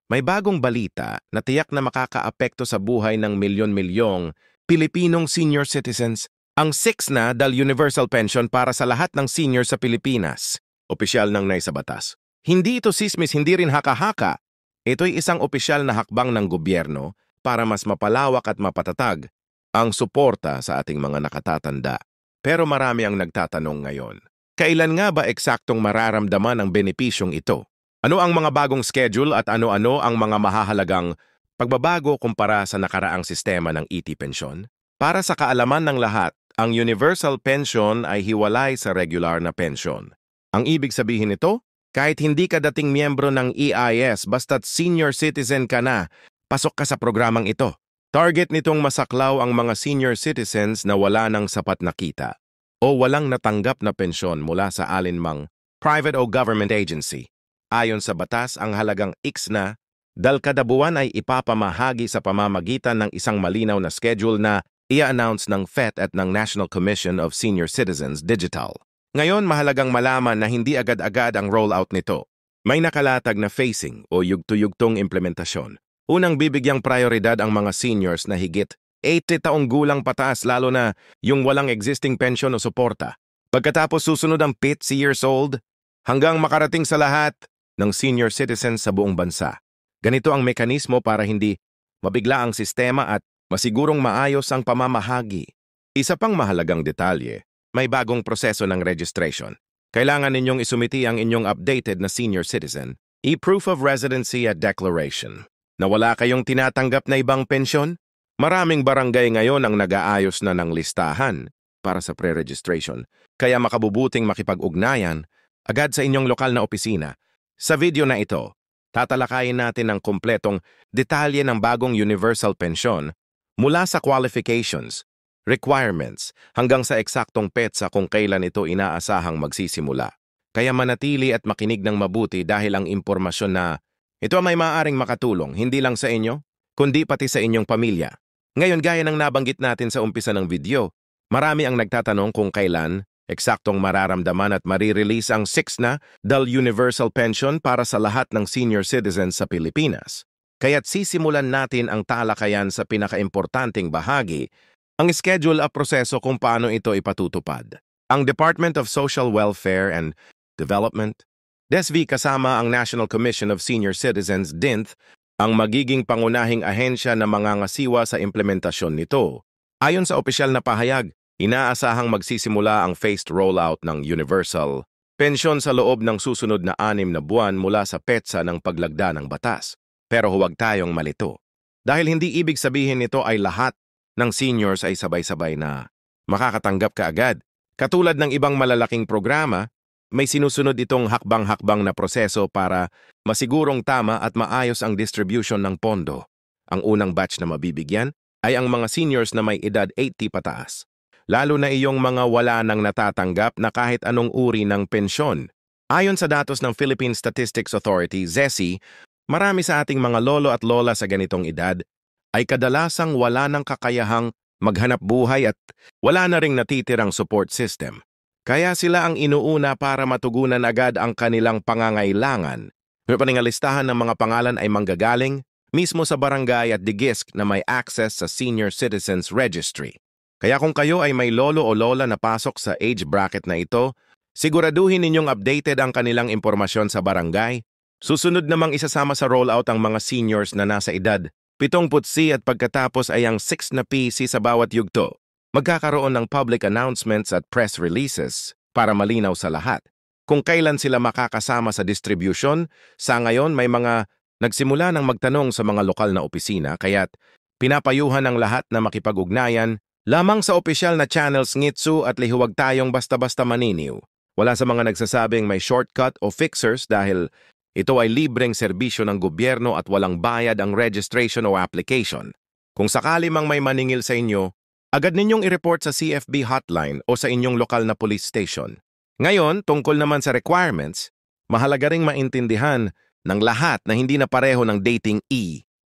May bagong balita na tiyak na makakaapekto sa buhay ng milyon-milyong Pilipinong senior citizens. Ang 6 na Universal Pension para sa lahat ng senior sa Pilipinas. Opisyal ng naisabatas. Hindi ito sismis, hindi rin haka-haka. Ito'y isang opisyal na hakbang ng gobyerno para mas mapalawak at mapatatag ang suporta sa ating mga nakatatanda. Pero marami ang nagtatanong ngayon. Kailan nga ba eksaktong mararamdaman ang benepisyong ito? Ano ang mga bagong schedule at ano-ano ang mga mahahalagang pagbabago kumpara sa nakaraang sistema ng ET Pension? Para sa kaalaman ng lahat, ang Universal Pension ay hiwalay sa regular na pension. Ang ibig sabihin nito, kahit hindi ka dating miyembro ng EIS basta't senior citizen ka na, pasok ka sa programang ito. Target nitong masaklaw ang mga senior citizens na wala ng sapat na kita o walang natanggap na pensyon mula sa alinmang private o government agency. Ayon sa batas, ang halagang X na kada buwan ay ipapamahagi sa pamamagitan ng isang malinaw na schedule na i-announce ng FET at ng National Commission of Senior Citizens Digital. Ngayon, mahalagang malaman na hindi agad-agad ang rollout nito. May nakalatag na phasing o yugto-yugtong implementasyon. Unang bibigyang prioridad ang mga seniors na higit 80 taong gulang pataas, lalo na yung walang existing pension o suporta. Pagkatapos susunod ang 50 years old hanggang makarating sa lahat ng senior citizens sa buong bansa. Ganito ang mekanismo para hindi mabigla ang sistema at masigurong maayos ang pamamahagi. Isa pang mahalagang detalye, may bagong proseso ng registration. Kailangan ninyong isumiti ang inyong updated na senior citizen, e-proof of residency at declaration. Na wala kayong tinatanggap na ibang pensyon? Maraming barangay ngayon ang nag-aayos na ng listahan para sa pre-registration, kaya makabubuting makipag-ugnayan agad sa inyong lokal na opisina. Sa video na ito, tatalakayin natin ang kumpletong detalye ng bagong Universal Pension mula sa qualifications, requirements, hanggang sa eksaktong petsa kung kailan ito inaasahang magsisimula. Kaya manatili at makinig ng mabuti dahil ang impormasyon na ito may maaaring makatulong hindi lang sa inyo, kundi pati sa inyong pamilya. Ngayon, gaya ng nabanggit natin sa umpisa ng video, marami ang nagtatanong kung kailan eksaktong mararamdaman at marirelease ang 6 na Universal Pension para sa lahat ng senior citizens sa Pilipinas. Kaya't sisimulan natin ang talakayan sa pinakaimportanteng bahagi, ang schedule at proseso kung paano ito ipatutupad. Ang Department of Social Welfare and Development, DSV kasama ang National Commission of Senior Citizens, DINT, ang magiging pangunahing ahensya na mangangasiwa sa implementasyon nito. Ayon sa opisyal na pahayag, inaasahang magsisimula ang phased rollout ng Universal Pension sa loob ng susunod na 6 na buwan mula sa petsa ng paglagda ng batas. Pero huwag tayong malito. Dahil hindi ibig sabihin nito ay lahat ng seniors ay sabay-sabay na makakatanggap kaagad. Katulad ng ibang malalaking programa, may sinusunod itong hakbang-hakbang na proseso para masigurong tama at maayos ang distribution ng pondo. Ang unang batch na mabibigyan ay ang mga seniors na may edad 80 pataas. Lalo na iyong mga wala nang natatanggap na kahit anong uri ng pensyon. Ayon sa datos ng Philippine Statistics Authority, ZESI, marami sa ating mga lolo at lola sa ganitong edad ay kadalasang wala ng kakayahang maghanap buhay at wala na ring natitirang support system. Kaya sila ang inuuna para matugunan agad ang kanilang pangangailangan. Ang listahan ng mga pangalan ay manggagaling mismo sa barangay at DIGISC na may access sa Senior Citizens Registry. Kaya kung kayo ay may lolo o lola na pasok sa age bracket na ito, siguraduhin ninyong updated ang kanilang impormasyon sa barangay. Susunod namang isasama sa rollout ang mga seniors na nasa edad 70 at pagkatapos ay ang 6 na PC sa bawat yugto. Magkakaroon ng public announcements at press releases para malinaw sa lahat kung kailan sila makakasama sa distribution. Sa ngayon, may mga nagsimula ng magtanong sa mga lokal na opisina kaya't pinapayuhan ng lahat na makipag-ugnayan lamang sa opisyal na channels ngitsu at lihuwag tayong basta-basta maniniw. Wala sa mga nagsasabing may shortcut o fixers dahil ito ay libreng serbisyo ng gobyerno at walang bayad ang registration o application. Kung sakali mang may maningil sa inyo, agad ninyong i-report sa CFB hotline o sa inyong lokal na police station. Ngayon, tungkol naman sa requirements, mahalaga ring maintindihan ng lahat na hindi na pareho ng dating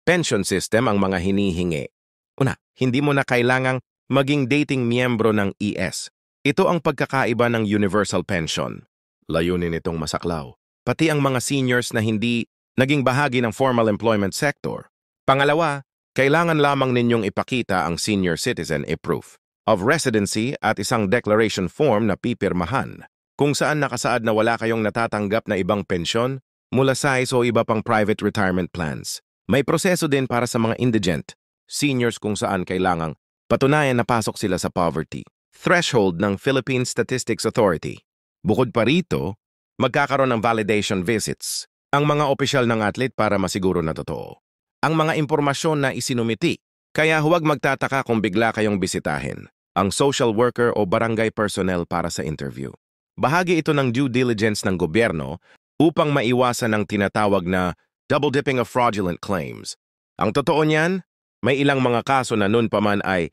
pension system ang mga hinihingi. Una, hindi mo na kailangang maging dating miyembro ng ES. Ito ang pagkakaiba ng Universal Pension. Layunin itong masaklaw. Pati ang mga seniors na hindi naging bahagi ng formal employment sector. Pangalawa, kailangan lamang ninyong ipakita ang senior citizen proof of residency at isang declaration form na pipirmahan, kung saan nakasaad na wala kayong natatanggap na ibang pensyon mula sa o iba pang private retirement plans. May proseso din para sa mga indigent, seniors kung saan kailangang patunayan na pasok sila sa poverty threshold ng Philippine Statistics Authority. Bukod pa rito, magkakaroon ng validation visits ang mga opisyal ng athlete para masiguro na totoo ang mga impormasyon na isinumiti. Kaya huwag magtataka kung bigla kayong bisitahin ang social worker o barangay personnel para sa interview. Bahagi ito ng due diligence ng gobyerno upang maiwasan ang tinatawag na double dipping of fraudulent claims. Ang totoo niyan, may ilang mga kaso na nun pa man ay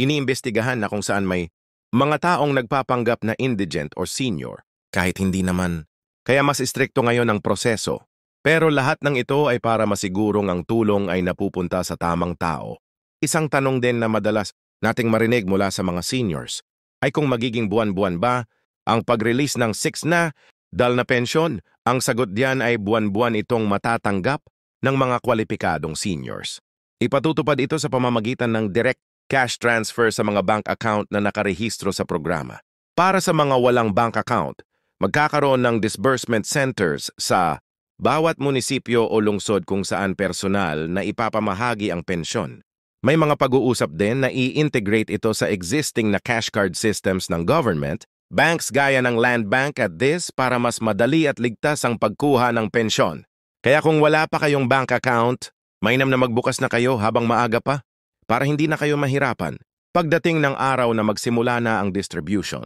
iniimbestigahan na kung saan may mga taong nagpapanggap na indigent or senior, kahit hindi naman. Kaya mas istrikto ngayon ang proseso. Pero lahat ng ito ay para masigurong ang tulong ay napupunta sa tamang tao. Isang tanong din na madalas nating marinig mula sa mga seniors ay kung magiging buwan-buwan ba ang pag-release ng 6 na dal na pensyon. Ang sagot diyan ay buwan-buwan itong matatanggap ng mga kwalipikadong seniors. Ipatutupad ito sa pamamagitan ng direct cash transfer sa mga bank account na nakarehistro sa programa. Para sa mga walang bank account, magkakaroon ng disbursement centers sa bawat munisipyo o lungsod kung saan personal na ipapamahagi ang pensyon. May mga pag-uusap din na i-integrate ito sa existing na cash card systems ng government, banks gaya ng Land Bank at this para mas madali at ligtas ang pagkuha ng pensyon. Kaya kung wala pa kayong bank account, mainam na magbukas na kayo habang maaga pa para hindi na kayo mahirapan pagdating ng araw na magsimula na ang distribution.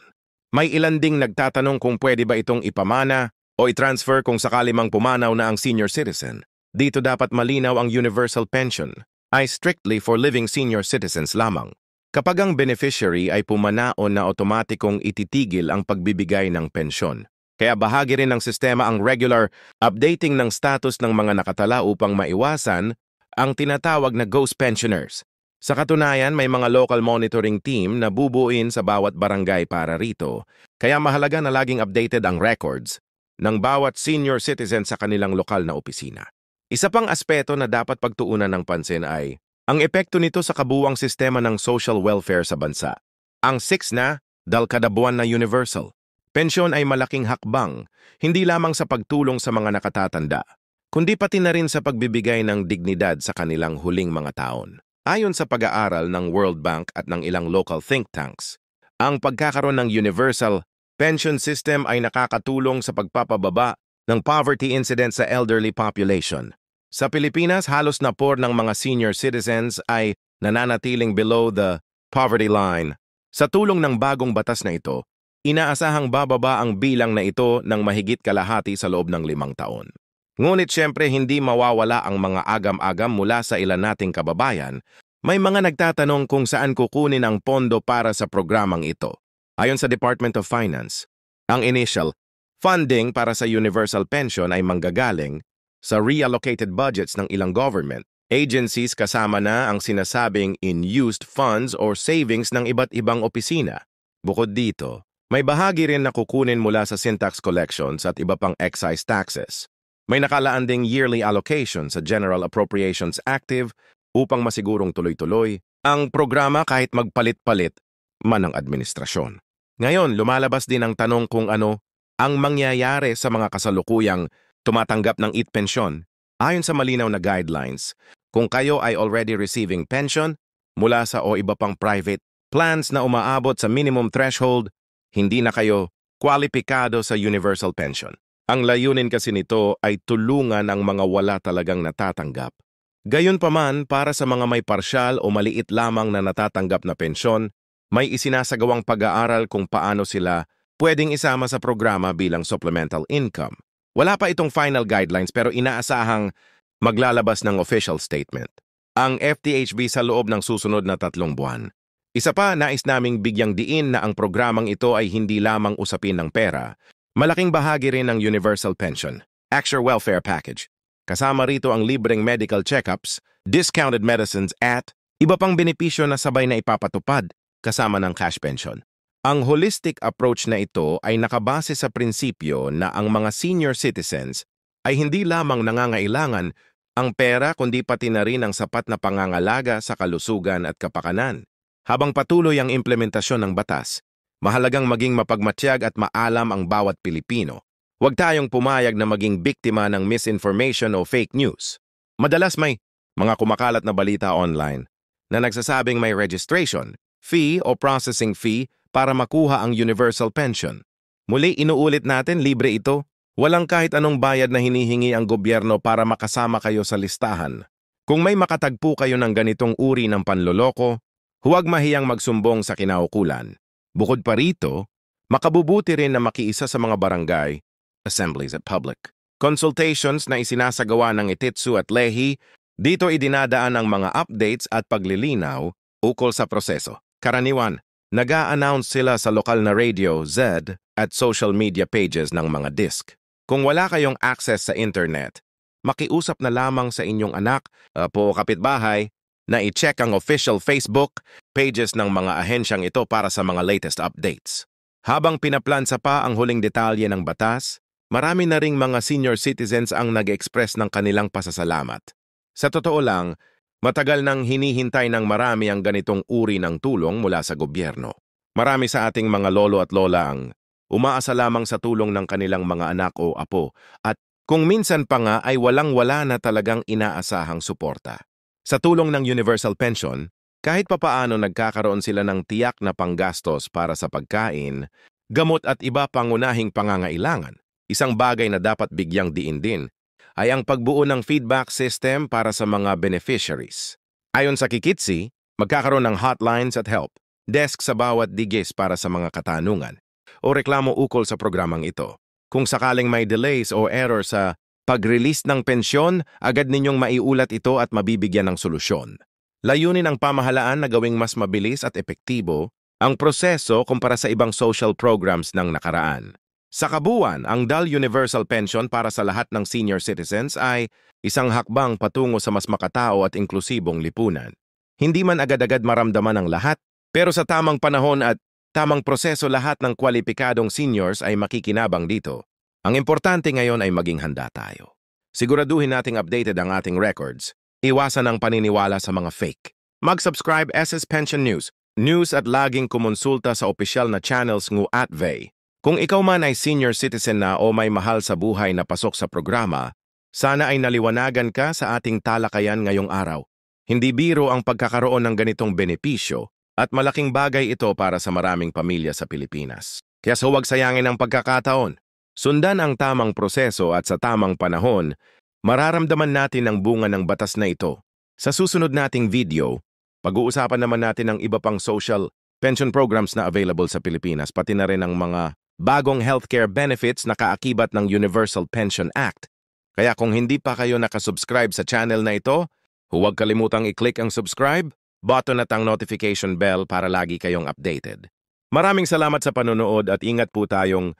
May ilan ding nagtatanong kung pwede ba itong ipamana o i-transfer kung sakali mang pumanaw na ang senior citizen. Dito dapat malinaw ang universal pension ay strictly for living senior citizens lamang. Kapag ang beneficiary ay pumanaon na otomatikong ititigil ang pagbibigay ng pensyon. Kaya bahagi rin ng sistema ang regular updating ng status ng mga nakatala upang maiwasan ang tinatawag na ghost pensioners. Sa katunayan, may mga local monitoring team na bubuin sa bawat barangay para rito. Kaya mahalaga na laging updated ang records ng bawat senior citizen sa kanilang lokal na opisina. Isa pang aspeto na dapat pagtuunan ng pansin ay ang epekto nito sa kabuuang sistema ng social welfare sa bansa. Ang 6 na dal kada buwan na universal pensyon ay malaking hakbang, hindi lamang sa pagtulong sa mga nakatatanda, kundi pati na rin sa pagbibigay ng dignidad sa kanilang huling mga taon. Ayon sa pag-aaral ng World Bank at ng ilang local think tanks, ang pagkakaroon ng universal pension system ay nakakatulong sa pagpapababa ng poverty incidence sa elderly population. Sa Pilipinas, halos na por ng mga senior citizens ay nananatiling below the poverty line. Sa tulong ng bagong batas na ito, inaasahang bababa ang bilang na ito ng mahigit kalahati sa loob ng 5 taon. Ngunit syempre hindi mawawala ang mga agam-agam mula sa ilan nating kababayan. May mga nagtatanong kung saan kukunin ang pondo para sa programang ito. Ayon sa Department of Finance, ang initial funding para sa universal pension ay manggagaling sa reallocated budgets ng ilang government agencies kasama na ang sinasabing unused funds or savings ng iba't ibang opisina. Bukod dito, may bahagi rin na kukunin mula sa sin tax collections at iba pang excise taxes. May nakalaan ding yearly allocation sa General Appropriations Active upang masigurong tuloy-tuloy ang programa kahit magpalit-palit man ang administrasyon. Ngayon, lumalabas din ang tanong kung ano ang mangyayari sa mga kasalukuyang tumatanggap ng IT pension. Ayon sa malinaw na guidelines, kung kayo ay already receiving pension mula sa o iba pang private plans na umaabot sa minimum threshold, hindi na kayo kwalipikado sa universal pension. Ang layunin kasi nito ay tulungan ang mga wala talagang natatanggap. Gayunpaman, para sa mga may parsyal o maliit lamang na natatanggap na pensyon, may isinasagawang pag-aaral kung paano sila pwedeng isama sa programa bilang supplemental income. Wala pa itong final guidelines pero inaasahang maglalabas ng official statement ang FTHB sa loob ng susunod na 3 buwan. Isa pa, nais naming bigyang diin na ang programang ito ay hindi lamang usapin ng pera. Malaking bahagi rin ng universal pension, actual welfare package. Kasama rito ang libreng medical checkups, discounted medicines at iba pang benepisyo na sabay na ipapatupad kasama ng cash pension. Ang holistic approach na ito ay nakabase sa prinsipyo na ang mga senior citizens ay hindi lamang nangangailangan ang pera kundi pati na rin ang sapat na pangangalaga sa kalusugan at kapakanan. Habang patuloy ang implementasyon ng batas, mahalagang maging mapagmatyag at maalam ang bawat Pilipino. Huwag tayong pumayag na maging biktima ng misinformation o fake news. Madalas may mga kumakalat na balita online na nagsasabing may registration, fee o processing fee para makuha ang universal pension. Muli inuulit natin, libre ito. Walang kahit anong bayad na hinihingi ang gobyerno para makasama kayo sa listahan. Kung may makatagpo kayo ng ganitong uri ng panloloko, huwag mahiyang magsumbong sa kinaukulan. Bukod pa rito, makabubuti rin na makiisa sa mga barangay, assemblies at public consultations na isinasagawa ng ITITSU at LEHI. Dito idinadaan ang mga updates at paglilinaw ukol sa proseso. Karaniwan, nag-a-announce sila sa lokal na radio, Z, at social media pages ng mga DISC. Kung wala kayong access sa internet, makiusap na lamang sa inyong anak o kapitbahay na i-check ang official Facebook pages ng mga ahensyang ito para sa mga latest updates. Habang pinaplansa pa ang huling detalye ng batas, marami na ring mga senior citizens ang nag-express ng kanilang pasasalamat. Sa totoo lang, matagal nang hinihintay ng marami ang ganitong uri ng tulong mula sa gobyerno. Marami sa ating mga lolo at lola ang umaasa lamang sa tulong ng kanilang mga anak o apo at kung minsan pa nga ay walang-wala na talagang inaasahang suporta. Sa tulong ng universal pension, kahit papaano nagkakaroon sila ng tiyak na panggastos para sa pagkain, gamot at iba pangunahing pangangailangan. Isang bagay na dapat bigyang diin din ay ang pagbuo ng feedback system para sa mga beneficiaries. Ayon sa Kikitsi, magkakaroon ng hotlines at help desk sa bawat digis para sa mga katanungan o reklamo ukol sa programang ito. Kung sakaling may delays o error sa pag-release ng pensyon, agad ninyong maiulat ito at mabibigyan ng solusyon. Layunin ng pamahalaan na gawing mas mabilis at epektibo ang proseso kumpara sa ibang social programs ng nakaraan. Sa kabuuan, ang DAL Universal Pension para sa lahat ng senior citizens ay isang hakbang patungo sa mas makatao at inklusibong lipunan. Hindi man agad-agad maramdaman ng lahat, pero sa tamang panahon at tamang proseso lahat ng kwalipikadong seniors ay makikinabang dito. Ang importante ngayon ay maging handa tayo. Siguraduhin nating updated ang ating records. Iwasan ang paniniwala sa mga fake. Mag-subscribe SS Pension News at laging kumonsulta sa opisyal na channels ng @VEI. Kung ikaw man ay senior citizen na o may mahal sa buhay na pasok sa programa, sana ay naliwanagan ka sa ating talakayan ngayong araw. Hindi biro ang pagkakaroon ng ganitong benepisyo at malaking bagay ito para sa maraming pamilya sa Pilipinas. Kaya huwag sayangin ang pagkakataon. Sundan ang tamang proseso at sa tamang panahon, mararamdaman natin ang bunga ng batas na ito. Sa susunod nating video, pag-uusapan naman natin ang iba pang social pension programs na available sa Pilipinas, pati na rin ang mga bagong healthcare benefits na kaakibat ng Universal Pension Act. Kaya kung hindi pa kayo nakasubscribe sa channel na ito, huwag kalimutang i-click ang subscribe button at ang notification bell para lagi kayong updated. Maraming salamat sa panonood at ingat po tayong